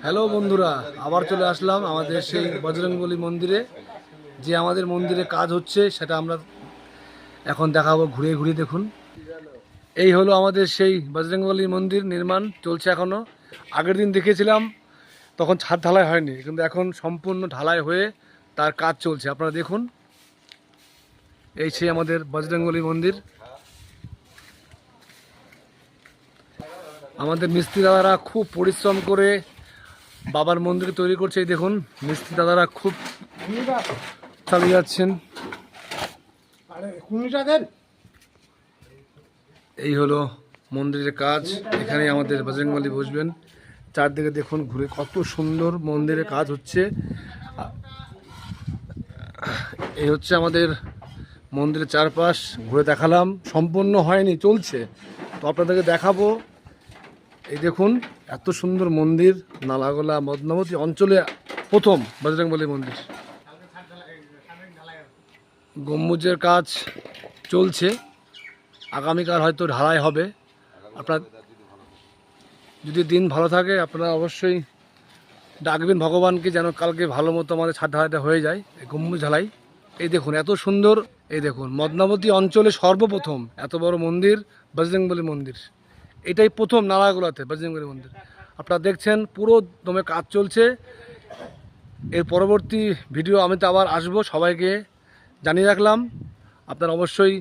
Hello বন্ধুরা, আবার চলে আসলাম আমাদের সেই বজরংবলী মন্দিরে। যে আমাদের মন্দিরে কাজ হচ্ছে সেটা আমরা এখন দেখাবো, ঘুরে ঘুরে দেখুন। এই হলো আমাদের সেই বজরংবলী মন্দির, নির্মাণ চলছে এখনো। আগের দিন দেখেছিলাম তখন ছাদ ঢালাই হয়নি, কিন্তু এখন সম্পূর্ণ ঢালাই হয়ে তার কাজ চলছে। আপনারা দেখুন, এই সেই আমাদের বজরংবলী মন্দির। আমাদের মিস্ত্রি দাদারা খুব পরিশ্রম করে বাবার মন্দির তৈরি করছে। এই দেখুন, মিস্ত্রি দাদারা খুব চালিয়ে যাচ্ছেন। এই হলো মন্দিরের কাজ। এখানে আমাদের বজরংবলী বসবেন। চারদিকে দেখুন ঘুরে কত সুন্দর মন্দিরের কাজ হচ্ছে। এই হচ্ছে আমাদের মন্দিরের চারপাশ, ঘুরে দেখালাম। সম্পূর্ণ হয়নি, চলছে, তো আপনাদেরকে দেখাবো। এই দেখুন এত সুন্দর মন্দির, নালাগোলা মদনাবতী অঞ্চলে প্রথম বজরংবলী মন্দির। গম্বুজের কাজ চলছে, আগামীকাল হয়তো ঢালাই হবে। আপনার যদি দিন ভালো থাকে আপনারা অবশ্যই ডাকবেন ভগবানকে, যেন কালকে ভালো মতো আমাদের ছাদ ঢালাইটা হয়ে যায়, এই গম্বুজ ঢালাই। এই দেখুন এত সুন্দর। এই দেখুন মদনাবতী অঞ্চলে সর্বপ্রথম এত বড় মন্দির বজরংবলী মন্দির। এটাই প্রথম নালাগোলাতে বজরংবলী মন্দির। আপনারা দেখছেন পুরো দমে কাজ চলছে। এর পরবর্তী ভিডিও আমি তো আবার আসবো, সবাইকে জানিয়ে রাখলাম। আপনারা অবশ্যই